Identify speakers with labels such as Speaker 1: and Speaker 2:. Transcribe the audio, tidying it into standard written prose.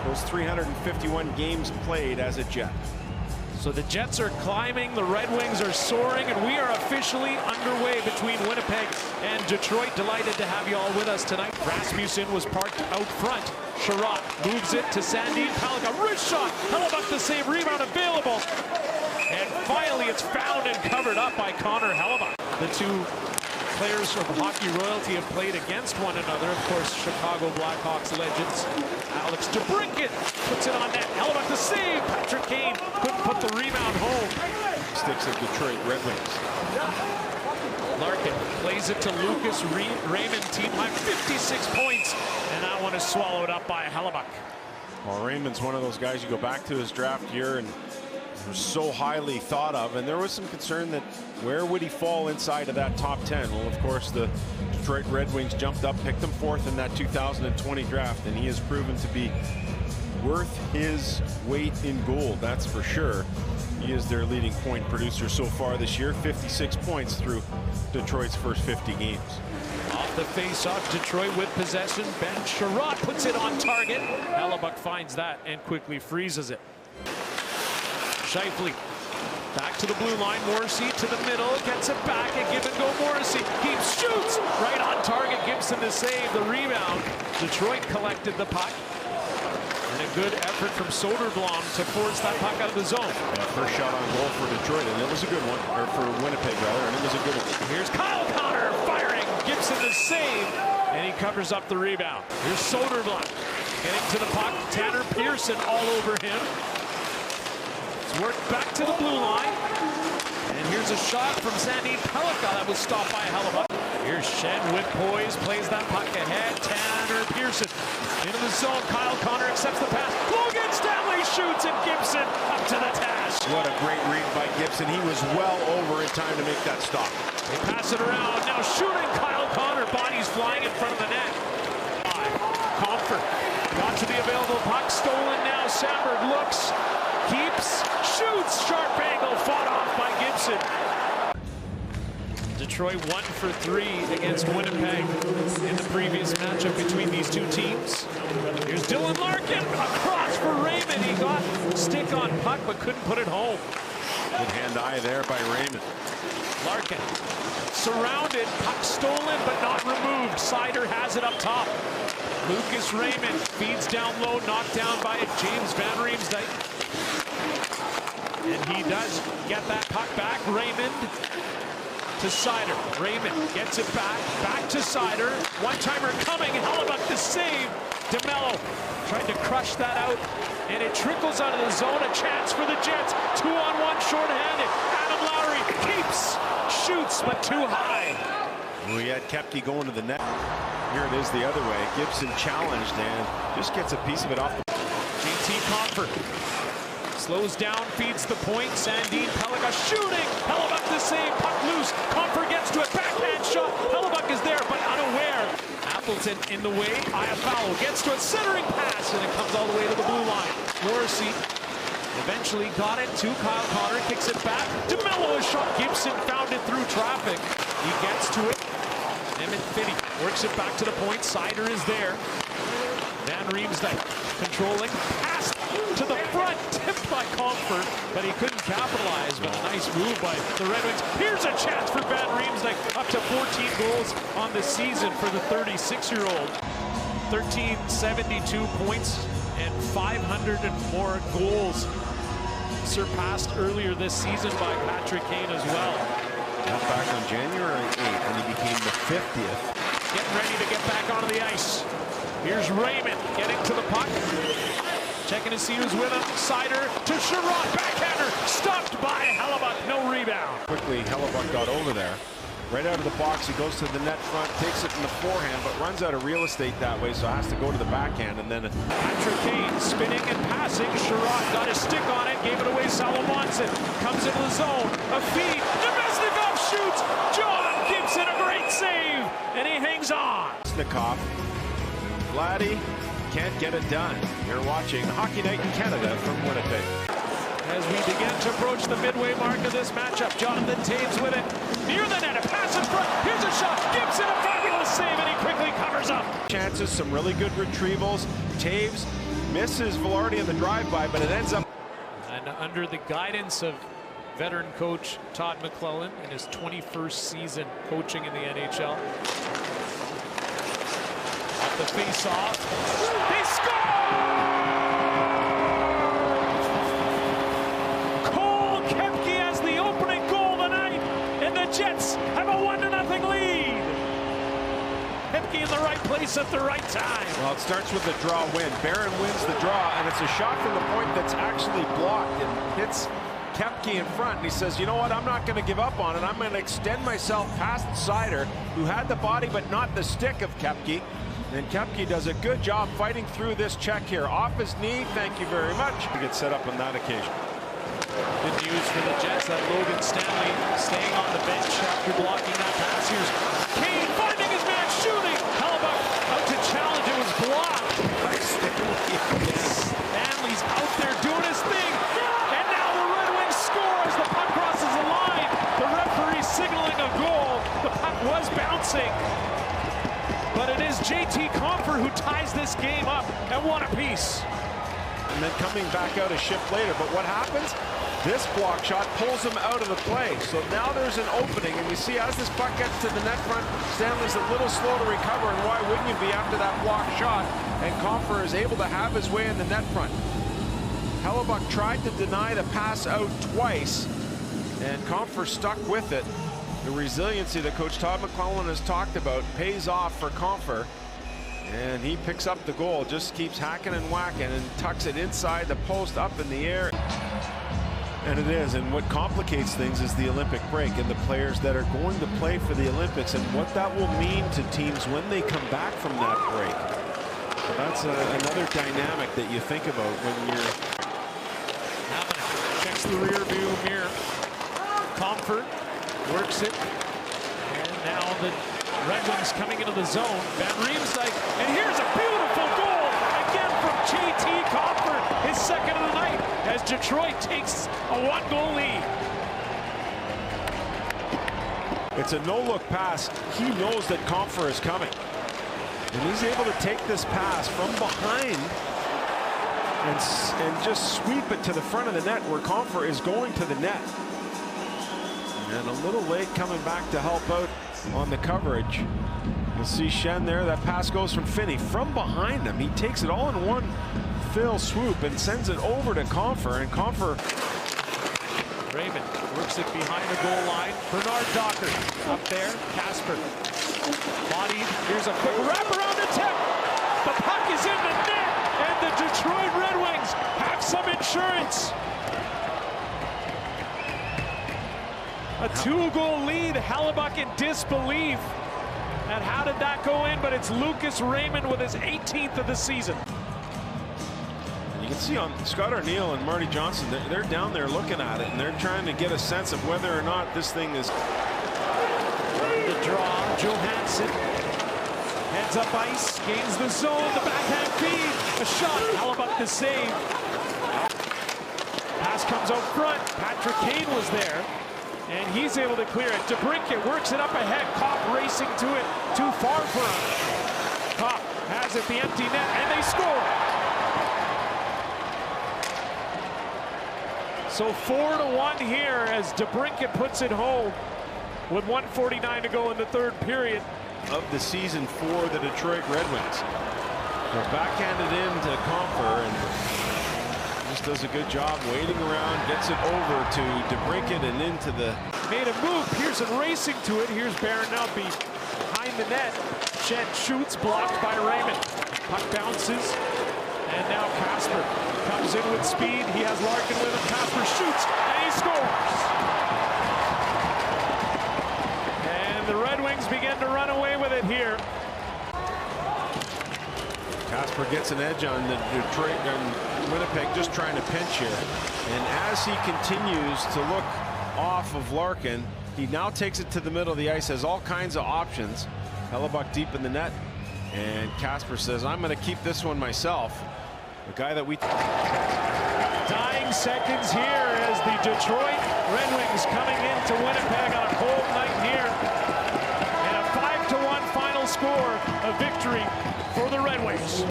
Speaker 1: those 351 games played as a Jet.
Speaker 2: So the Jets are climbing, the Red Wings are soaring, and we are officially underway between Winnipeg and Detroit. Delighted to have you all with us tonight. Rasmussen was parked out front. Sherratt moves it to Sandin Pellikka. Wrist shot. Hellebuyck the save. Rebound available. And finally it's found and covered up by Connor Hellebuyck. The two players of hockey royalty have played against one another. Of course, Chicago Blackhawks legends. Alex DeBrincat puts it on net. Hellebuyck the save. Patrick Kane couldn't put the rebound home.
Speaker 1: Sticks of Detroit Red Wings.
Speaker 2: Larkin plays it to Lucas Raymond, team high 56 points, and that one is swallowed up by Hellebuyck.
Speaker 1: Well, Raymond's one of those guys, you go back to his draft year and was so highly thought of, and there was some concern that where would he fall inside of that top 10. Well, of course, the Detroit Red Wings jumped up, picked him fourth in that 2020 draft, and he has proven to be worth his weight in gold, that's for sure. He is their leading point producer so far this year, 56 points through Detroit's first 50 games.
Speaker 2: Off the face-off, Detroit with possession. Ben Sherratt puts it on target. Hellebuyck finds that and quickly freezes it. Scheifele back to the blue line. Morrissey to the middle, gets it back, and give and go Morrissey. Keeps, shoots right on target. Gibson to save the rebound. Detroit collected the puck. And a good effort from Soderblom to force that puck out of the zone.
Speaker 1: Yeah, first shot on goal for Detroit, and it was a good one, or for Winnipeg rather, and it was a good one.
Speaker 2: Here's Kyle Connor firing. Gibson to save, and he covers up the rebound. Here's Soderblom getting to the puck. Tanner Pearson all over him. It's worked back to the blue line. And here's a shot from Sandin Pellikka that was stopped by Hellebuyck. Here's Shen with poise, plays that puck ahead. Tanner Pearson into the zone. Kyle Connor accepts the pass. Logan Stanley shoots, and Gibson up to the task.
Speaker 1: What a great read by Gibson. He was well over in time to make that stop.
Speaker 2: They pass it around. Now shooting Kyle Connor. Bodies flying in front of the net. Comfort got to the available puck. Stolen now. Samberg looks, keeps, shoots. Sharp angle fought off by Gibson. Detroit 1 for 3 against Winnipeg in the previous matchup between these two teams. Here's Dylan Larkin across for Raymond. He got stick on puck but couldn't put it home.
Speaker 1: Good hand-eye there by Raymond.
Speaker 2: Larkin surrounded, puck stolen but not removed. Sider has it up top. Lucas Raymond feeds down low, knocked down by James Van Riemsdyk. And he does get that puck back. Raymond to Sider. Raymond gets it back to Sider. One-timer coming. Hellebuyck to save. DeMello tried to crush that out, and it trickles out of the zone. A chance for the Jets. 2-on-1 shorthanded. Adam Lowry keeps, shoots, but too high.
Speaker 1: We had Koepke going to the net. Here it is the other way. Gibson challenged and just gets a piece of it off the...
Speaker 2: JT Comfort slows down, feeds the point. Sandin Pellikka shooting. Hellebuyck the save. Puck loose. Comfort gets to it. Backhand shot. Hellebuyck is there, but unaware. Appleton in the way. Iafallo gets to it. Centering pass, and it comes all the way to the blue line. Morrissey eventually got it to Kyle Connor. Kicks it back. DeMello a shot. Gibson found it through traffic. He gets to it. Emmett Finney works it back to the point. Sider is there. Van Riemsdyk controlling. Pass to the front. Tipped by Comfort, but he couldn't capitalize. But a nice move by the Red Wings. Here's a chance for Van Riemsdyk. Up to 14 goals on the season for the 36-year-old. 1,372 points and 500 and more goals. Surpassed earlier this season by Patrick Kane as well.
Speaker 1: Back on January 8th when he became the 50th.
Speaker 2: Getting ready to get back onto the ice. Here's Raymond getting to the puck. Checking to see who's with him. Sider to Sherratt. Backhander stopped by Hellebuyck. No rebound.
Speaker 1: Quickly, Hellebuyck got over there. Right out of the box, he goes to the net front, takes it in the forehand, but runs out of real estate that way, so has to go to the backhand, and then...
Speaker 2: Patrick Kane spinning and passing. Sherratt got his stick on it, gave it away. Salomonson comes into the zone. A feed. Nemesnikov shoots. John Gibson, a great save, and he hangs on.
Speaker 1: Nemesnikov. Vladdy can't get it done. You're watching Hockey Night in Canada from Winnipeg.
Speaker 2: As we begin to approach the midway mark of this matchup, Jonathan Toews with it. Near the net, a pass in front. Here's a shot. Gibson, a fabulous save, and he quickly covers up.
Speaker 1: Chances, some really good retrievals. Toews misses Velarde in the drive-by, but it ends up.
Speaker 2: And under the guidance of veteran coach Todd McClellan in his 21st season coaching in the NHL. Off the face-off, they score! Cole Koepke has the opening goal tonight, and the Jets have a 1-0 lead. Koepke in the right place at the right time.
Speaker 1: Well, it starts with a draw win. Barron wins the draw, and it's a shot from the point that's actually blocked and hits Koepke in front, and he says, you know what, I'm not going to give up on it. I'm going to extend myself past Seider, who had the body but not the stick of Koepke. And Koepke does a good job fighting through this check here. Off his knee, thank you very much. He gets set up on that occasion.
Speaker 2: Good news for the Jets that Logan Stanley staying on the bench after blocking that pass. Here's Kane finding his man, shooting. Hellebuck out to challenge, it was blocked. Stanley's out there doing his thing. The puck crosses the line. The referee signaling a goal. The puck was bouncing. But it is J.T. Compher who ties this game up at 1 apiece.
Speaker 1: And then coming back out a shift later. But what happens? This block shot pulls him out of the play. So now there's an opening. And you see as this puck gets to the net front, Stanley's a little slow to recover. And why wouldn't you be after that block shot? And Compher is able to have his way in the net front. Hellebuck tried to deny the pass out twice, and Compher stuck with it. The resiliency that Coach Todd McClellan has talked about pays off for Compher, and he picks up the goal, just keeps hacking and whacking and tucks it inside the post up in the air. And it is, and what complicates things is the Olympic break and the players that are going to play for the Olympics and what that will mean to teams when they come back from that break. So that's another dynamic that you think about when you're
Speaker 2: checks the rear view mirror. Compher works it. And now the Red Wings coming into the zone. Van Riemsdyk. And here's a beautiful goal again from J.T. Compher. His second of the night as Detroit takes a 1-goal lead.
Speaker 1: It's a no-look pass. He knows that Compher is coming. And he's able to take this pass from behind and just sweep it to the front of the net where Compher is going to the net. And a little late coming back to help out on the coverage. You'll see Shen there. That pass goes from Finney from behind him. He takes it all in one fill swoop and sends it over to Compher. And Compher.
Speaker 2: Raymond works it behind the goal line. Bernard Docker up there. Casper. Bodied. Here's a quick wrap around the tip. The puck is in the net. And the Detroit Red Wings have some insurance. A 2-goal lead. Hellebuck in disbelief. And how did that go in? But it's Lucas Raymond with his 18th of the season.
Speaker 1: You can see on Scott Arniel and Marty Johnson, they're down there looking at it, and they're trying to get a sense of whether or not this thing is.
Speaker 2: The draw, Johansson heads up ice, gains the zone, the backhand feed, a shot, Hellebuck to save. Pass comes out front, Patrick Kane was there, and he's able to clear it. DeBrincat works it up ahead, Kopp racing to it, too far for him. Kopp has it, the empty net, and they score. So 4-1 here as DeBrincat puts it home with 1:49 to go in the third period
Speaker 1: of the season for the Detroit Red Wings. They're backhanded into Compher and just does a good job waiting around, gets it over to DeBrincat and into the.
Speaker 2: Made a move, Pearson racing to it. Here's Baranowski behind the net. Shen shoots, blocked by Raymond. Puck bounces, and now Casper comes in with speed. He has Larkin with him. Casper shoots, and he scores. And the Red Wings begin to run away with it here.
Speaker 1: Casper gets an edge on the Detroit and Winnipeg, just trying to pinch here. And as he continues to look off of Larkin, he now takes it to the middle of the ice, has all kinds of options. Hellebuck deep in the net, and Casper says, I'm going to keep this one myself. The guy that we.
Speaker 2: Dying seconds here as the Detroit Red Wings coming into Winnipeg on a cold night here. And a 5-1 final score, a victory for the Red Wings.